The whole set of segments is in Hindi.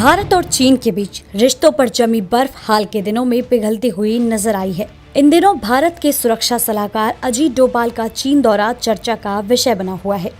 भारत और चीन के बीच रिश्तों पर जमी बर्फ हाल के दिनों में पिघलती हुई नजर आई है। इन दिनों भारत के सुरक्षा सलाहकार अजीत डोभाल का चीन दौरा चर्चा का विषय बना हुआ है।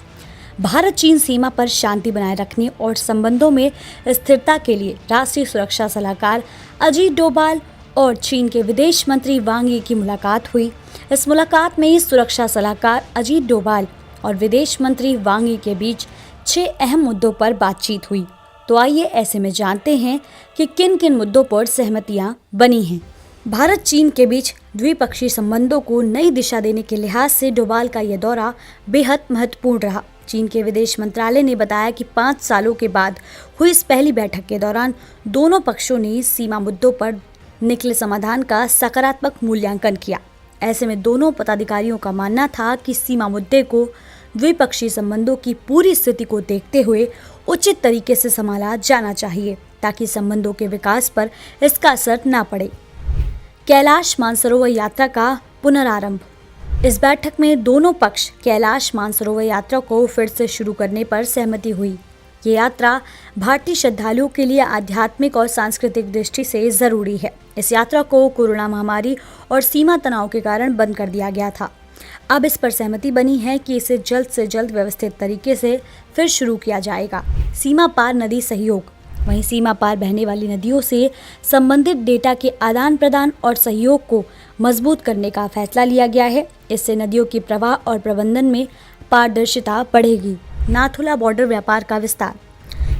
भारत चीन सीमा पर शांति बनाए रखने और संबंधों में स्थिरता के लिए राष्ट्रीय सुरक्षा सलाहकार अजीत डोभाल और चीन के विदेश मंत्री वांग यी की मुलाकात हुई। इस मुलाकात में सुरक्षा सलाहकार अजीत डोभाल और विदेश मंत्री वांग यी के बीच 6 अहम मुद्दों पर बातचीत हुई। तो आइए ऐसे में जानते हैं कि किन किन मुद्दों पर सहमतियां बनी हैं। भारत चीन के बीच द्विपक्षीय संबंधों को नई दिशा देने के लिहाज से डोभाल का यह दौरा बेहद महत्वपूर्ण रहा। चीन के विदेश मंत्रालय ने बताया कि 5 सालों के बाद हुई इस पहली बैठक के दौरान दोनों पक्षों ने सीमा मुद्दों पर निकले समाधान का सकारात्मक मूल्यांकन किया। ऐसे में दोनों पदाधिकारियों का मानना था कि सीमा मुद्दे को द्विपक्षीय संबंधों की पूरी स्थिति को देखते हुए उचित तरीके से संभाला जाना चाहिए ताकि संबंधों के विकास पर इसका असर न पड़े। कैलाश मानसरोवर यात्रा का पुनरारंभ। इस बैठक में दोनों पक्ष कैलाश मानसरोवर यात्रा को फिर से शुरू करने पर सहमति हुई। ये यात्रा भारतीय श्रद्धालुओं के लिए आध्यात्मिक और सांस्कृतिक दृष्टि से जरूरी है। इस यात्रा को कोरोना महामारी और सीमा तनाव के कारण बंद कर दिया गया था। अब इस पर सहमति बनी है कि इसे जल्द से जल्द व्यवस्थित तरीके से फिर शुरू किया जाएगा। सीमा पार नदी सहयोग। वहीं सीमा पार बहने वाली नदियों से संबंधित डेटा के आदान प्रदान और सहयोग को मजबूत करने का फैसला लिया गया है। इससे नदियों की प्रवाह और प्रबंधन में पारदर्शिता बढ़ेगी। नाथुला बॉर्डर व्यापार का विस्तार।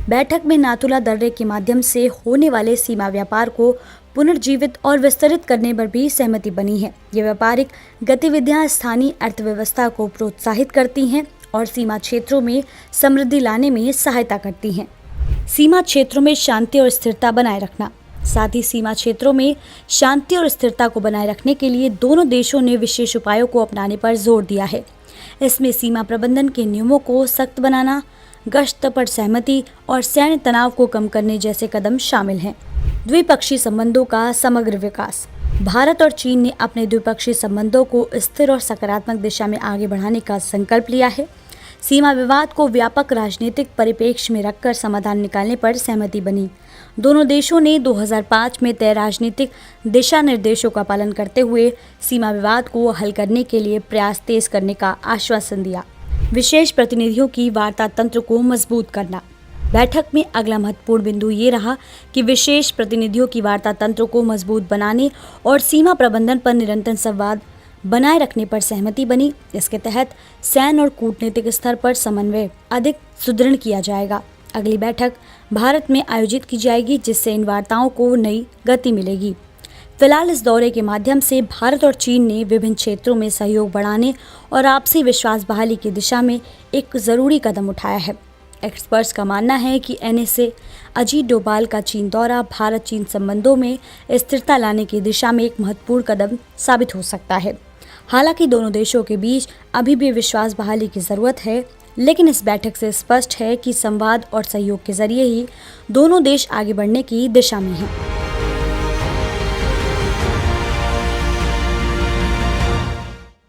बैठक में नाथुला दर्रे के माध्यम से होने वाले सीमा व्यापार को पुनर्जीवित और विस्तृत करने पर भी सहमति बनी है। ये व्यापारिक गतिविधियां स्थानीय अर्थव्यवस्था को प्रोत्साहित करती हैं और सीमा क्षेत्रों में समृद्धि लाने में सहायता करती हैं। सीमा क्षेत्रों में शांति और स्थिरता बनाए रखना। साथ ही सीमा क्षेत्रों में शांति और स्थिरता को बनाए रखने के लिए दोनों देशों ने विशेष उपायों को अपनाने पर जोर दिया है। इसमें सीमा प्रबंधन के नियमों को सख्त बनाना, गश्त पर सहमति और सैन्य तनाव को कम करने जैसे कदम शामिल हैं। द्विपक्षीय संबंधों का समग्र विकास। भारत और चीन ने अपने द्विपक्षीय संबंधों को स्थिर और सकारात्मक दिशा में आगे बढ़ाने का संकल्प लिया है। सीमा विवाद को व्यापक राजनीतिक परिप्रेक्ष्य में रखकर समाधान निकालने पर सहमति बनी। दोनों देशों ने 2005 में तय राजनीतिक दिशा निर्देशों का पालन करते हुए सीमा विवाद को हल करने के लिए प्रयास तेज करने का आश्वासन दिया। विशेष प्रतिनिधियों की वार्ता तंत्र को मजबूत करना। बैठक में अगला महत्वपूर्ण बिंदु ये रहा कि विशेष प्रतिनिधियों की वार्ता तंत्र को मजबूत बनाने और सीमा प्रबंधन पर निरंतर संवाद बनाए रखने पर सहमति बनी। इसके तहत सैन्य और कूटनीतिक स्तर पर समन्वय अधिक सुदृढ़ किया जाएगा। अगली बैठक भारत में आयोजित की जाएगी, जिससे इन वार्ताओं को नई गति मिलेगी। फिलहाल इस दौरे के माध्यम से भारत और चीन ने विभिन्न क्षेत्रों में सहयोग बढ़ाने और आपसी विश्वास बहाली की दिशा में एक जरूरी कदम उठाया है। एक्सपर्ट्स का मानना है कि NSA अजीत डोभाल का चीन दौरा भारत चीन संबंधों में स्थिरता लाने की दिशा में एक महत्वपूर्ण कदम साबित हो सकता है। हालांकि दोनों देशों के बीच अभी भी विश्वास बहाली की जरूरत है, लेकिन इस बैठक से स्पष्ट है कि संवाद और सहयोग के जरिए ही दोनों देश आगे बढ़ने की दिशा में हैं।